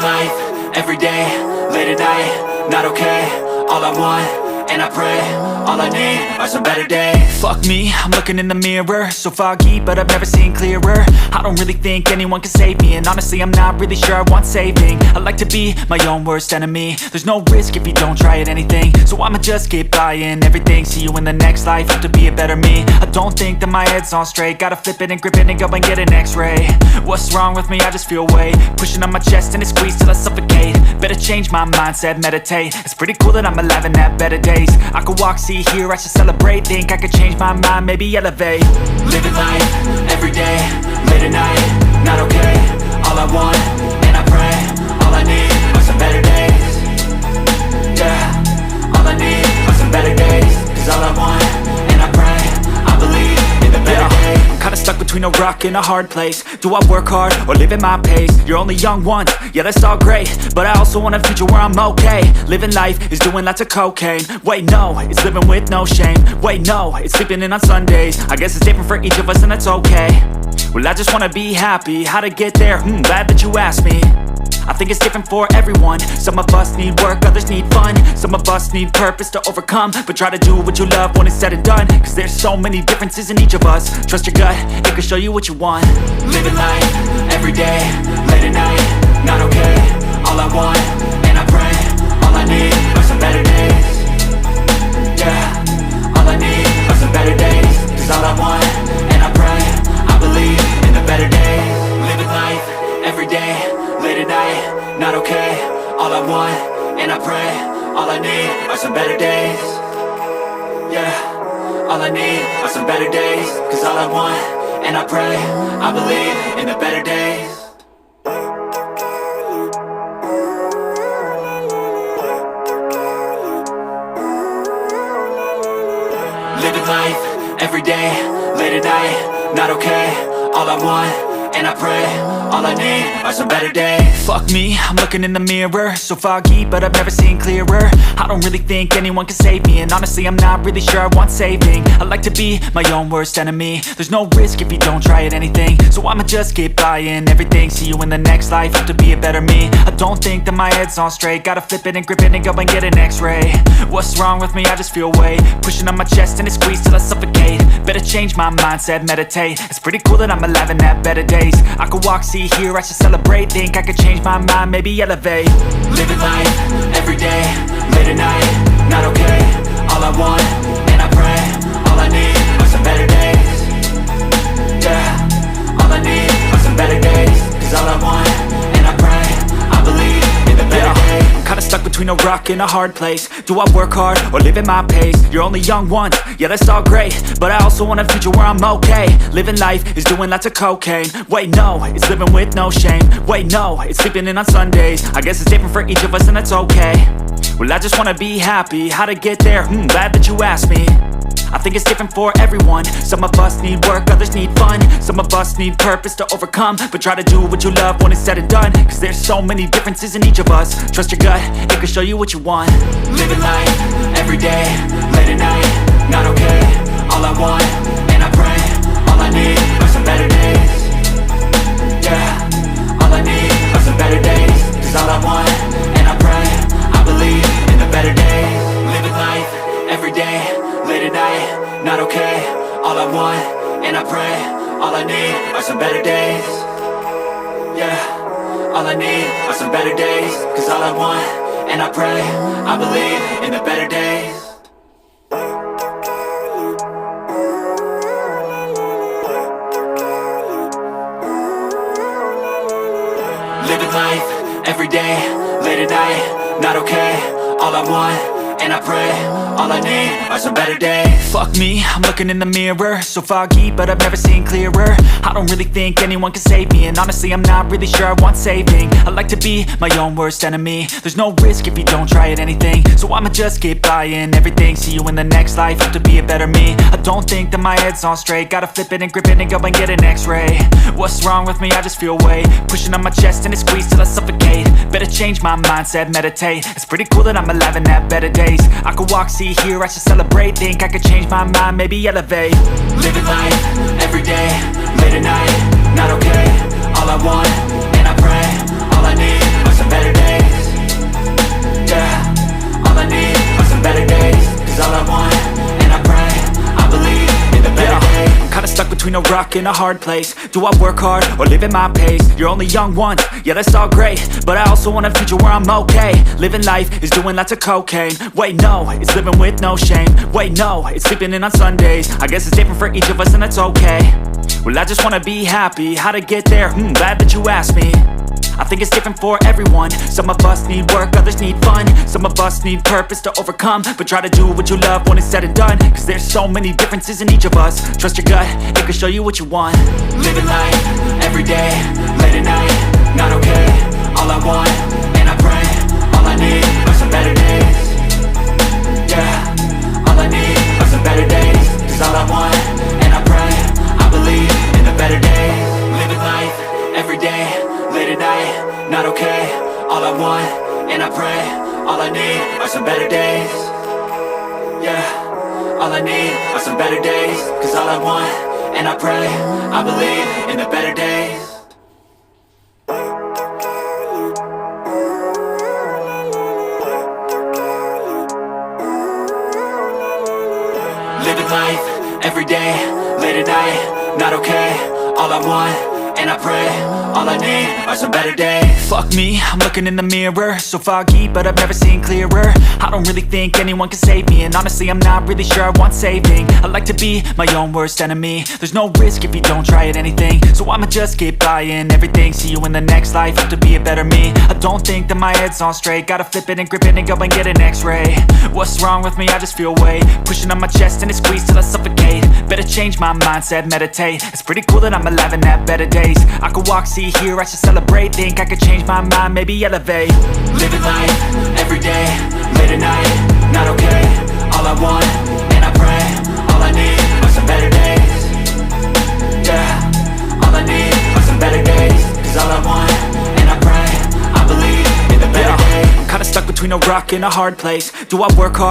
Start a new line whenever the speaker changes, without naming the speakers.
life, every day, late at night, not okay. All I want, and I pray, all I need are some better days.
Fuck me, I'm looking in the mirror, so foggy, but I've never seen clearer. I don't really think anyone can save me, and honestly I'm not really sure I want saving. I like to be my own worst enemy. There's no risk if you don't try at anything, so I'ma just keep buying everything. See you in the next life, have to be a better me. I don't think that my head's on straight, gotta flip it and grip it and go and get an x-ray. What's wrong with me? I just feel weight pushing on my chest and it squeezes till I suffocate. Better change my mindset, meditate. It's pretty cool that I'm alive and have better days. I could walk, see, hear, I should celebrate. Think I could change my mind, maybe elevate.
Living life, every day, late at night, not okay. All I want, and I pray, all I need are some better days. Yeah, all I need are some better days. Cause all I want, and I pray, I believe in the better days.
I'm kinda stuck between a rock and a hard place. Do I work hard or live at my pace? You're only young once, yeah that's all great, but I also want a future where I'm okay. Living life is doing lots of cocaine. Wait no, it's living with no shame. Wait no, it's sleeping in on Sundays. I guess it's different for each of us and that's okay. Well I just wanna be happy, how to get there? Glad that you asked me. I think it's different for everyone. Some of us need work, others need fun. Some of us need purpose to overcome. But try to do what you love when it's said and done, cause there's so many differences in each of us. Trust your gut, it can show you what you want.
Living life, every day, late at night, not okay. All I want, and I pray, all I need are some better days. Yeah, all I need are some better days. Cause all I want, and I pray, I believe in the better days. Living life, every day, late at night, not okay. All I want, and I pray, all I need are some better days. Yeah, all I need are some better days. Cause all I want, and I pray, I believe in the better days. Living life, every day, late at night, not okay. All I want, and I pray, all I need are some better days.
Fuck me, I'm looking in the mirror, so foggy, but I've never seen clearer. I don't really think anyone can save me, and honestly I'm not really sure I want saving. I like to be my own worst enemy. There's no risk if you don't try at anything, so I'ma just keep buying everything. See you in the next life, have to be a better me. I don't think that my head's on straight, gotta flip it and grip it and go and get an x-ray. What's wrong with me? I just feel weight pushing on my chest and it squeezes till I suffocate. Better change my mindset, meditate. It's pretty cool that I'm alive and have better days. I could walk, see, hear, I should celebrate. Think I could change my mind, maybe elevate.
Living life, every day, late at night, not okay. All I want, and I pray, all I need are some better days. Yeah, all I need are some better days. Cause all I want, and I pray, I believe in the better days.
I'm kinda stuck between a rock and a hard place. Do I work hard or live at my pace? You're only young once, yeah that's all great, but I also want a future where I'm okay. Living life is doing lots of cocaine. Wait no, it's living with no shame. Wait no, it's sleeping in on Sundays. I guess it's different for each of us and that's okay. Well I just wanna be happy, how to get there? Glad that you asked me. I think it's different for everyone. Some of us need work, others need fun. Some of us need purpose to overcome. But try to do what you love when it's said and done, cause there's so many differences in each of us. Trust your gut, it can show you what you want.
Living life, every day, late at night, not okay. All I want, and I pray, all I need are some better days. Yeah, all I need are some better days. Cause all I want, and I pray, I believe in the better days. Living life, every day, late at night, not okay. All I want, and I pray, all I need are some better days. Yeah, all I need are some better days. Cause all I want, and I pray, I believe in the better days. Living life, every day, late at night, not okay. All I want, and I pray, all I need are some better days.
Fuck me, I'm looking in the mirror, so foggy, but I've never seen clearer. I don't really think anyone can save me, and honestly I'm not really sure I want saving. I like to be my own worst enemy. There's no risk if you don't try at anything, so I'ma just keep buying everything. See you in the next life, have to be a better me. I don't think that my head's on straight, gotta flip it and grip it and go and get an x-ray. What's wrong with me? I just feel weight pushing on my chest and it squeezes till I suffocate. Better change my mindset, meditate. It's pretty cool that I'm alive and have better days. I could walk, see, hear, I should celebrate. Think I could change my mind, maybe elevate.
Living life, every day, late at night, not okay. All I want, and I pray, all I need are some better Cause all I want, and I pray, I believe in the better days.
I'm kinda stuck between a rock and a hard place. Do I work hard or live at my pace? You're only young once, yeah that's all great, but I also want a future where I'm okay. Living life is doing lots of cocaine. Wait no, it's living with no shame. Wait no, it's sleeping in on Sundays. I guess it's different for each of us and that's okay. Well I just wanna be happy, how to get there? Glad that you asked me. I think it's different for everyone. Some of us need work, others need fun. Some of us need purpose to overcome. But try to do what you love when it's said and done. Cause there's so many differences in each of us. Trust your gut, it can show you what you want.
Living life, everyday, late at night, not okay. All I want, and I pray, all I need are some better days. Yeah, all I need are some better days. Cause all I want, and I pray, I believe in the better days. Living life, everyday, late at night, not okay. All I want, and I pray, all I need are some better days. Yeah, all I need are some better days. Cause all I want, and I pray, I believe in the better days. Living life, everyday, late at night, not okay. All I want, and I pray, all I need are some better days.
Fuck me, I'm looking in the mirror. So foggy, but I've never seen clearer. I don't really think anyone can save me. And honestly, I'm not really sure I want saving. I like to be my own worst enemy. There's no risk if you don't try at anything. So I'ma just keep buying everything. See you in the next life, have to be a better me. I don't think that my head's on straight. Gotta flip it and grip it and go and get an x-ray. What's wrong with me? I just feel weight pushing on my chest and it squeezes till I suffocate. Better change my mindset, meditate. It's pretty cool that I'm alive and have better days. I could walk, see, hear, I should celebrate. Think I could change my mind, maybe elevate.
Living life, everyday, late at night, not okay. All I want, and I pray, all I need are some better days. Yeah, all I need are some better days. Cause all I want, and I pray, I believe in the better days.
I'm kinda stuck between a rock and a hard place. Do I work hard?